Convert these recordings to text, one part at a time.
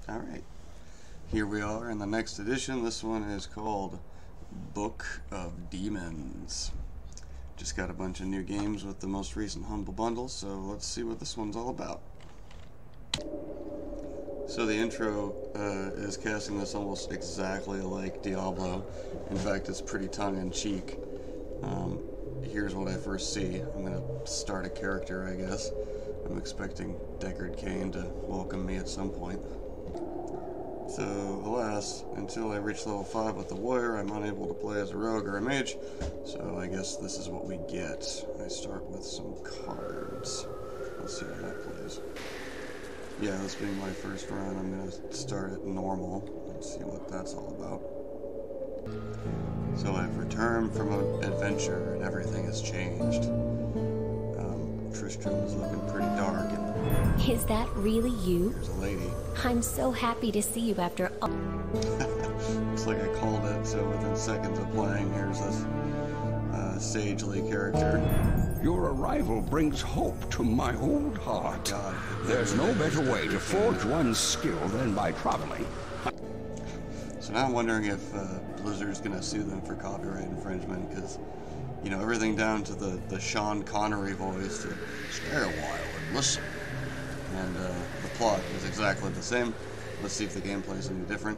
Alright, here we are in the next edition. This one is called Book of Demons. Just got a bunch of new games with the most recent Humble Bundle, so let's see what this one's all about. So the intro is casting this almost exactly like Diablo. In fact, it's pretty tongue-in-cheek. Here's what I first see. I'm going to start a character, I guess. I'm expecting Deckard Cain to welcome me at some point. So, alas, until I reach level 5 with the warrior, I'm unable to play as a rogue or a mage, so I guess this is what we get. I start with some cards. Let's see how that plays. Yeah, this being my first run, I'm going to start at normal and see what that's all about. So I've returned from an adventure and everything has changed. Tristram is looking pretty dark and... Is that really you? Here's a lady. I'm so happy to see you after all. Looks like I called it, so within seconds of playing, here's this sagely character. Your arrival brings hope to my old heart. God, there's no better way to forge one's skill than by traveling. So now I'm wondering if Blizzard's gonna sue them for copyright infringement, because, you know, everything down to the Sean Connery voice, to stay a while and listen. And the plot is exactly the same. Let's see if the gameplay is any different.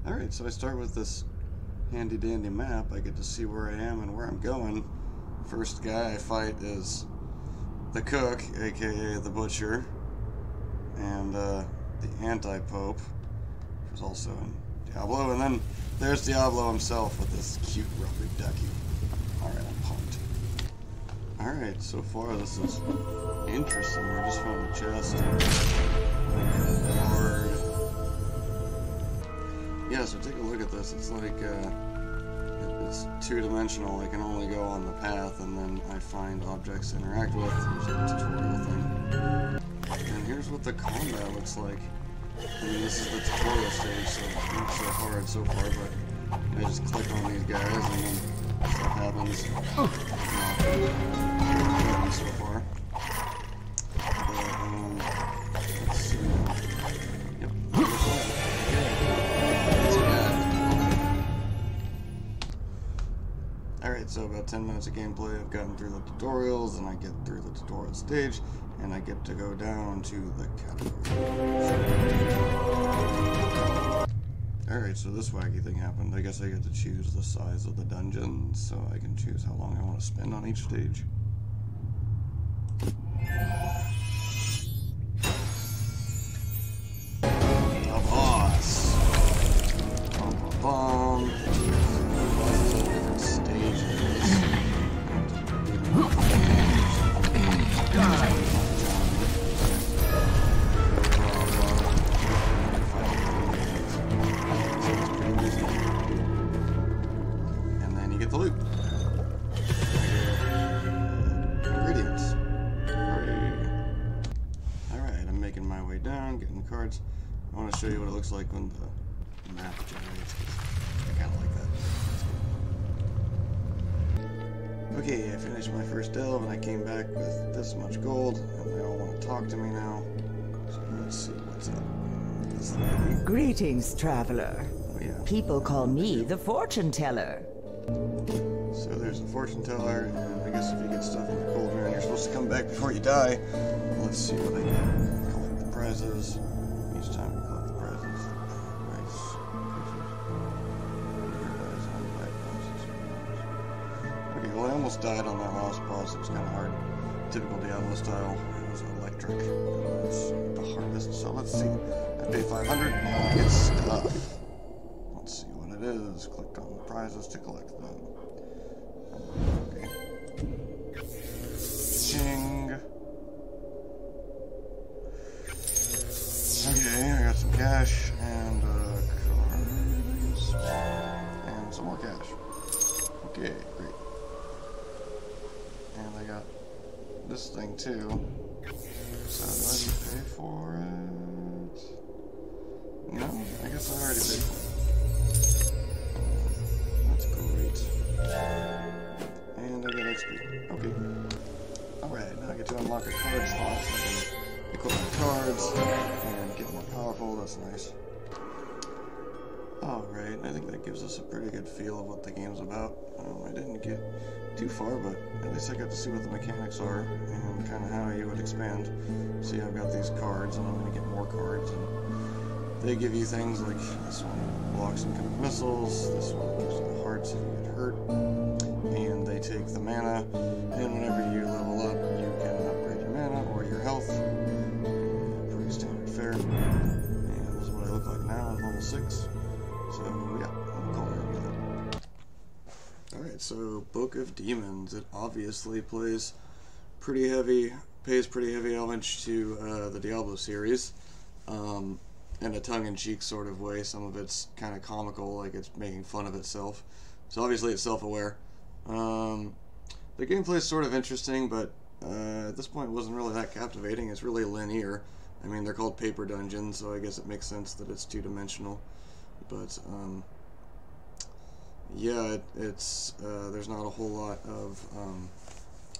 Alright, so I start with this handy dandy map. I get to see where I am and where I'm going. First guy I fight is the cook, aka the butcher, and the anti-pope, which is also in Diablo, and then there's Diablo himself with this cute rubber ducky. Alright, I'm pumped. Alright, so far this is interesting. I just found a chest. Card. Yeah, so take a look at this. It's like, it's two-dimensional. I can only go on the path, and then I find objects to interact with. There's a tutorial thing. And here's what the combat looks like. I mean, this is the tutorial stage, so it's not so hard so far, but I just click on these guys, and then stuff happens. So far. But, let's see. Yep. Alright, so about 10 minutes of gameplay. I've gotten through the tutorials, and I get through the tutorial stage, and I get to go down to the category. Alright, so this wacky thing happened. I guess I get to choose the size of the dungeon, so I can choose how long I want to spend on each stage. The boss! Bum, different stages. And then you get the loot. Ingredients. Alright, I'm making my way down, getting the cards. I want to show you what it looks like when the map generates, because I kind of like that. Okay, I finished my first delve, and I came back with this much gold, and they all want to talk to me now. So let's see what's up. This lady. Greetings, traveler. Oh, yeah. People call me the fortune teller. So there's the fortune teller, and I guess if you get stuff in the cauldron, you're supposed to come back before you die. Let's see what I get. Collect the prizes. Each time we collect the prizes, price increases. Okay, well I almost died on that last boss. It was kind of hard. Typical Diablo style. It was electric. It's the hardest. So let's see. I pay 500 and get stuff. Let's see what it is. Click on the prizes to collect them. Okay. Ching. Okay, I got some cash and cards and some more cash. Okay, great. And I got this thing too. So do I need to pay for it? No, I guess I already paid for it. That's great. And I get XP. Okay. Alright, now I get to unlock a card slot so I can equip my cards and get more powerful. that's nice. Alright, I think that gives us a pretty good feel of what the game's about. I didn't get too far, but at least I got to see what the mechanics are and kind of how you would expand. See, I've got these cards, and I'm going to get more cards, and they give you things like this one blocks some kind of missiles, this one gives you the hearts if you get hurt, and they take the mana, and whenever you level up, you can upgrade your mana or your health. Pretty standard fare. And this is what I look like now. I'm level 6. So, yeah, I'll call it that. Alright, so Book of Demons. It obviously pays pretty heavy homage to the Diablo series, in a tongue-in-cheek sort of way. Some of it's kind of comical, like it's making fun of itself. So obviously it's self-aware. The gameplay is sort of interesting, but at this point it wasn't really that captivating. It's really linear. I mean, they're called paper dungeons, so I guess it makes sense that it's two-dimensional. But, yeah, it's there's not a whole lot of,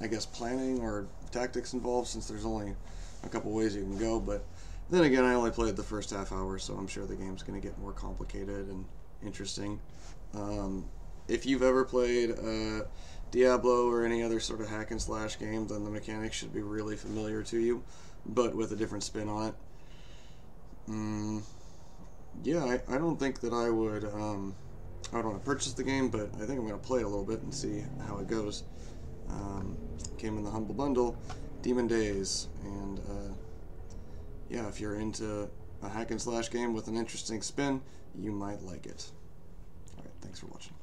I guess, planning or tactics involved, since there's only a couple ways you can go. But then again, I only played the first half hour, so I'm sure the game's going to get more complicated and interesting. If you've ever played Diablo or any other sort of hack and slash game, then the mechanics should be really familiar to you, but with a different spin on it. Yeah, I don't think that I would want to purchase the game, but I think I'm going to play it a little bit and see how it goes. Came in the Humble Bundle, Demon Days, and yeah, if you're into a hack and slash game with an interesting spin, you might like it. Alright, thanks for watching.